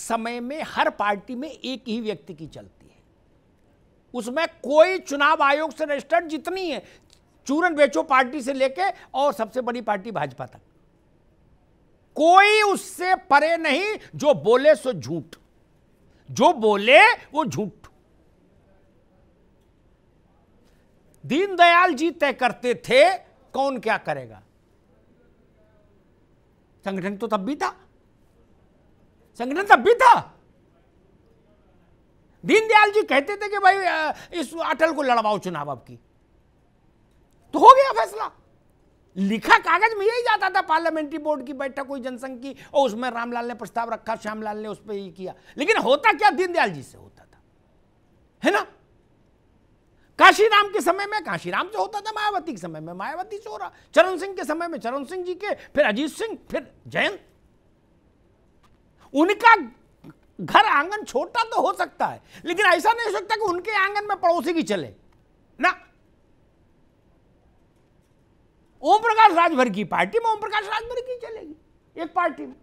समय में हर पार्टी में एक ही व्यक्ति की चलती है, उसमें कोई चुनाव आयोग से रजिस्टर्ड जितनी है, चूरन बेचो पार्टी से लेके और सबसे बड़ी पार्टी भाजपा तक, कोई उससे परे नहीं। जो बोले सो झूठ, जो बोले वो झूठ। दीनदयाल जी तय करते थे कौन क्या करेगा। संगठन तो तब भी था, संगठन तब भी था। दीनदयाल जी कहते थे कि भाई इस अटल को लड़वाओ चुनाव अब की, तो हो गया फैसला। लिखा कागज में यही जाता था, पार्लियामेंट्री बोर्ड की बैठक हुई जनसंघ की, और उसमें रामलाल ने प्रस्ताव रखा, श्यामलाल ने उस पर ही किया। लेकिन होता क्या, दीनदयाल जी से होता था, है ना। काशीराम के समय में काशीराम से होता था, मायावती के समय में मायावती से हो रहा, चरण सिंह के समय में चरण सिंह जी के, फिर अजीत सिंह, फिर जयंत। उनका घर आंगन छोटा तो हो सकता है, लेकिन ऐसा नहीं हो सकता कि उनके आंगन में पड़ोसी की चले ना। ओम प्रकाश राजभर की पार्टी में ओम प्रकाश राजभर की चलेगी एक पार्टी में,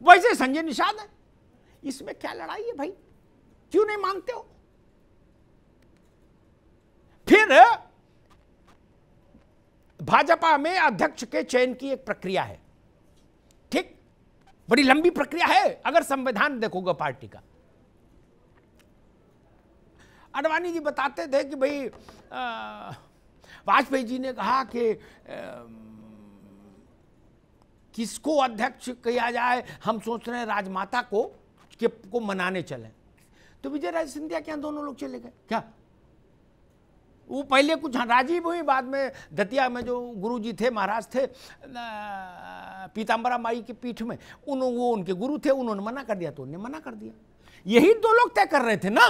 वैसे संजय निषाद है। इसमें क्या लड़ाई है भाई, क्यों नहीं मानते हो। फिर भाजपा में अध्यक्ष के चयन की एक प्रक्रिया है, ठीक, बड़ी लंबी प्रक्रिया है अगर संविधान देखोगे पार्टी का। आडवाणी जी बताते थे कि भाई वाजपेयी जी ने कहा कि किसको अध्यक्ष किया जाए, हम सोच रहे हैं राजमाता को मनाने चले। तो विजय राजे सिंधिया के यहाँ दोनों लोग चले गए क्या। वो पहले कुछ राजीव हुई, बाद में दतिया में जो गुरु जी थे, महाराज थे पीताम्बरा माई की पीठ में, वो उनके गुरु थे, उन्होंने मना कर दिया तो उन्होंने मना कर दिया। यही दो लोग तय कर रहे थे ना।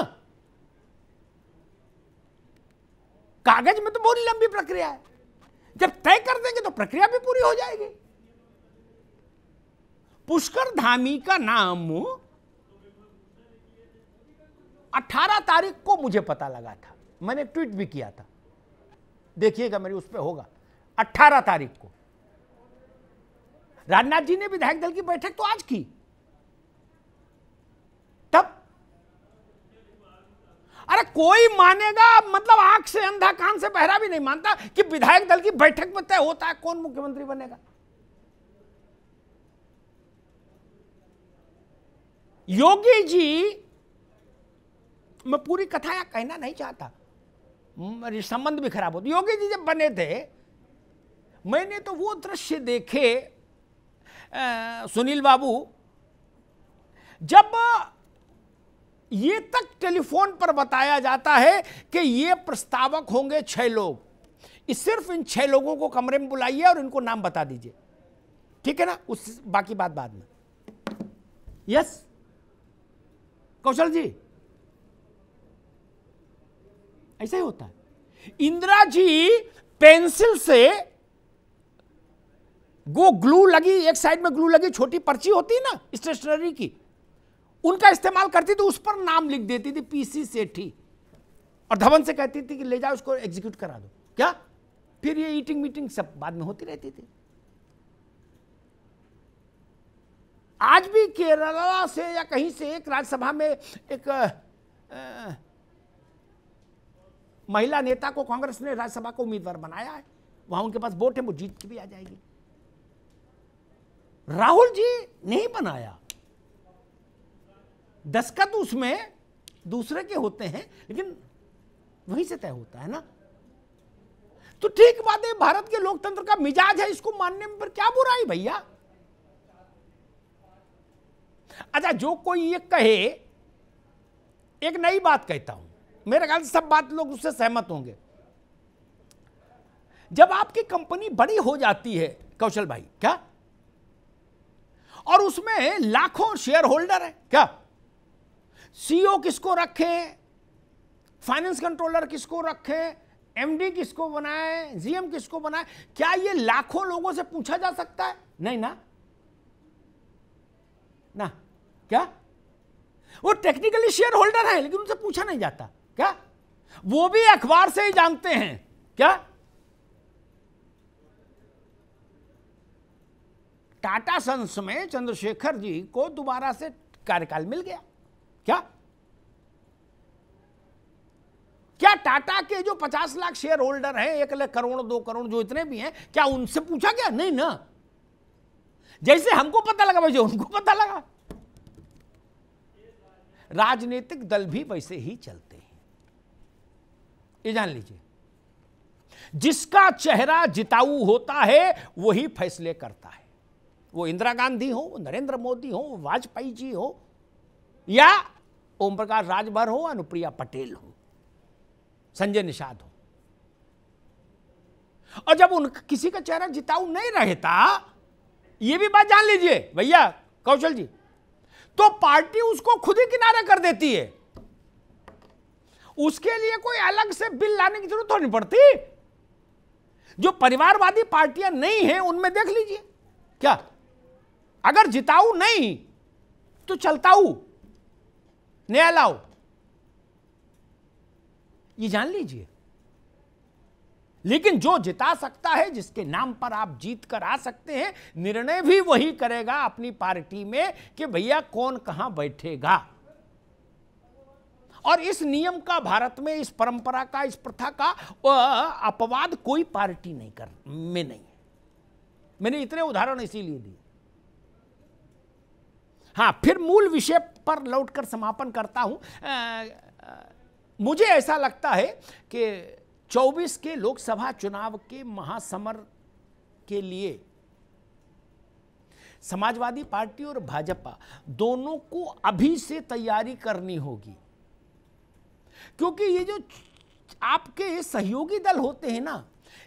कागज में तो बहुत लंबी प्रक्रिया है, जब तय कर देंगे तो प्रक्रिया भी पूरी हो जाएगी। पुष्कर धामी का नाम 18 तारीख को मुझे पता लगा था, मैंने ट्वीट भी किया था, देखिएगा मेरी उस पर होगा। 18 तारीख को राजनाथ जी ने विधायक दल की बैठक तो आज की, तब अरे कोई मानेगा, मतलब आंख से अंधा कान से बहरा भी नहीं मानता कि विधायक दल की बैठक में तय होता है कौन मुख्यमंत्री बनेगा। योगी जी, मैं पूरी कथा या कहना नहीं चाहता, संबंध भी खराब होते। योगी जी जब बने थे, मैंने तो वो दृश्य देखे सुनील बाबू, जब ये तक टेलीफोन पर बताया जाता है कि ये प्रस्तावक होंगे 6 लोग, सिर्फ इन 6 लोगों को कमरे में बुलाइए और इनको नाम बता दीजिए, ठीक है ना, उस बाकी बात बाद में। यस कौशल जी, ऐसा ही होता है। इंदिरा जी पेंसिल से वो ग्लू लगी, एक साइड में ग्लू लगी छोटी पर्ची होती है ना स्टेशनरी की, उनका इस्तेमाल करती थी, उस पर नाम लिख देती थी पीसी सेठी, और धवन से कहती थी कि ले जाओ उसको एग्जीक्यूट करा दो। क्या फिर ये ईटिंग मीटिंग सब बाद में होती रहती थी। आज भी केरला से या कहीं से एक राज्यसभा में एक महिला नेता को कांग्रेस ने राज्यसभा को उम्मीदवार बनाया है, वहां उनके पास वोट है, वो जीत के भी आ जाएगी। राहुल जी नहीं बनाया, दस्तखत उसमें दूसरे के होते हैं, लेकिन वहीं से तय होता है ना। तो ठीक बात है, भारत के लोकतंत्र का मिजाज है, इसको मानने में पर क्या बुराई भैया। अच्छा, जो कोई ये कहे, एक नई बात कहता हूं, मेरे ख्याल से सब बात लोग उससे सहमत होंगे। जब आपकी कंपनी बड़ी हो जाती है कौशल भाई, क्या, और उसमें लाखों शेयर होल्डर है, क्या, सीईओ किसको रखें, फाइनेंस कंट्रोलर किसको रखें, एमडी किसको बनाए, जीएम किसको बनाए, क्या ये लाखों लोगों से पूछा जा सकता है? नहीं ना, ना, क्या, वो टेक्निकली शेयर होल्डर है लेकिन उनसे पूछा नहीं जाता, क्या, वो भी अखबार से ही जानते हैं, क्या। टाटा सन्स में चंद्रशेखर जी को दोबारा से कार्यकाल मिल गया। क्या क्या टाटा के जो 50 लाख शेयर होल्डर हैं, 1 लाख करोड़ 2 करोड़ जो इतने भी हैं, क्या उनसे पूछा क्या? नहीं ना। जैसे हमको पता लगा वैसे उनको पता लगा। राजनीतिक दल भी वैसे ही चलते हैं, ये जान लीजिए। जिसका चेहरा जिताऊ होता है वही फैसले करता है। वो इंदिरा गांधी हो, नरेंद्र मोदी हो, वाजपेयी जी हो, या ओम प्रकाश राजभर हो, अनुप्रिया पटेल हो, संजय निषाद हो। और जब उन किसी का चेहरा जिताऊ नहीं रहता, ये भी बात जान लीजिए भैया कौशल जी, तो पार्टी उसको खुद ही किनारे कर देती है। उसके लिए कोई अलग से बिल लाने की जरूरत तो नहीं पड़ती। जो परिवारवादी पार्टियां नहीं हैं उनमें देख लीजिए, क्या अगर जिताऊ नहीं तो चलताऊ नया लाओ, ये जान लीजिए। लेकिन जो जिता सकता है, जिसके नाम पर आप जीत कर आ सकते हैं, निर्णय भी वही करेगा अपनी पार्टी में कि भैया कौन कहां बैठेगा। और इस नियम का भारत में, इस परंपरा का, इस प्रथा का अपवाद कोई पार्टी नहीं में नहीं है। मैंने इतने उदाहरण इसीलिए दिए। हां, फिर मूल विषय पर लौटकर समापन करता हूं। मुझे ऐसा लगता है कि 24 के लोकसभा चुनाव के महासमर के लिए समाजवादी पार्टी और भाजपा दोनों को अभी से तैयारी करनी होगी, क्योंकि ये जो आपके सहयोगी दल होते हैं ना,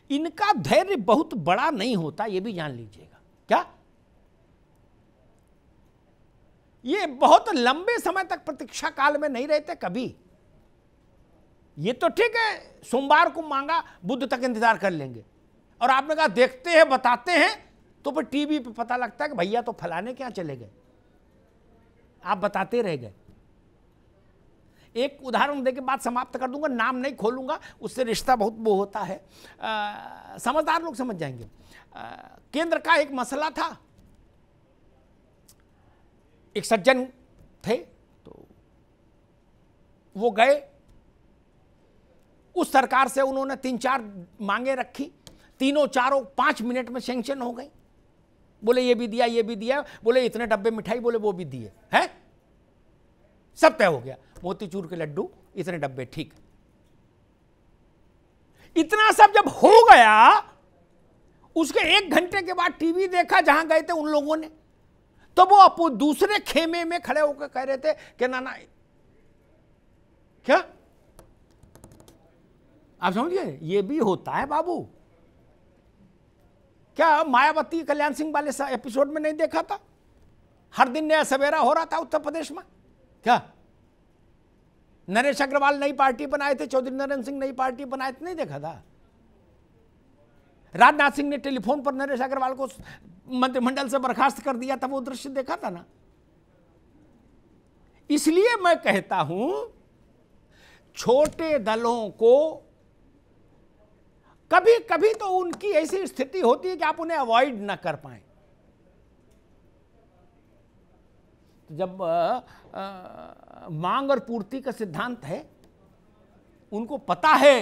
इनका धैर्य बहुत बड़ा नहीं होता, ये भी जान लीजिएगा। क्या ये बहुत लंबे समय तक प्रतीक्षा काल में नहीं रहते कभी। ये तो ठीक है, सोमवार को मांगा, बुध तक इंतजार कर लेंगे, और आपने कहा देखते हैं बताते हैं, तो फिर टीवी पे पता लगता है कि भैया तो फलाने क्या चले गए, आप बताते रह गए। एक उदाहरण देके बात समाप्त कर दूंगा, नाम नहीं खोलूंगा, उससे रिश्ता बहुत वो होता है, समझदार लोग समझ जाएंगे। केंद्र का एक मसला था, एक सज्जन थे, तो वो गए, उस सरकार से उन्होंने 3-4 मांगे रखी, तीनों चारों 5 मिनट में सैंक्शन हो गई। बोले ये भी दिया, ये भी दिया, बोले इतने डब्बे मिठाई, बोले वो भी दिए हैं, सब तय हो गया। मोतीचूर के लड्डू इतने डब्बे, ठीक। इतना सब जब हो गया, उसके 1 घंटे के बाद टीवी देखा जहां गए थे उन लोगों ने, तो वो दूसरे खेमे में खड़े होकर कह रहे थे कि ना ना, क्या आप समझिए, ये भी होता है बाबू। क्या मायावती कल्याण सिंह वाले एपिसोड में नहीं देखा था? हर दिन नया सवेरा हो रहा था उत्तर प्रदेश में। क्या नरेश अग्रवाल नई पार्टी बनाए थे, चौधरी नरेंद्र सिंह नई पार्टी बनाए थे, नहीं देखा था? राजनाथ सिंह ने टेलीफोन पर नरेश अग्रवाल को मंत्रिमंडल से बर्खास्त कर दिया था, वो दृश्य देखा था ना। इसलिए मैं कहता हूं, छोटे दलों को कभी कभी तो उनकी ऐसी स्थिति होती है कि आप उन्हें अवॉइड ना कर पाए। तो जब मांग और पूर्ति का सिद्धांत है, उनको पता है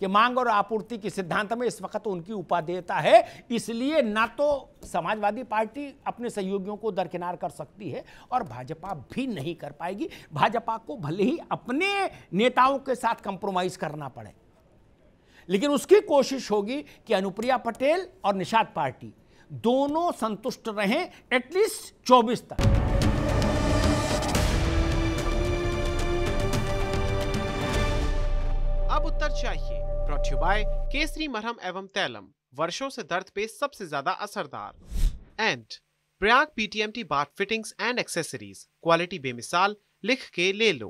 कि मांग और आपूर्ति के सिद्धांत में इस वक्त उनकी उपादेयता है, इसलिए ना तो समाजवादी पार्टी अपने सहयोगियों को दरकिनार कर सकती है और भाजपा भी नहीं कर पाएगी। भाजपा को भले ही अपने नेताओं के साथ कंप्रोमाइज करना पड़े, लेकिन उसकी कोशिश होगी कि अनुप्रिया पटेल और निषाद पार्टी दोनों संतुष्ट रहें एटलीस्ट 24 तक। अब उत्तर चाहिए, ब्रॉट यू बाय केसरी मरहम एवं तैलम, वर्षों से दर्द पे सबसे ज्यादा असरदार, and Prayag PTMT bath fittings and accessories, quality बेमिसाल, लिख के ले लो।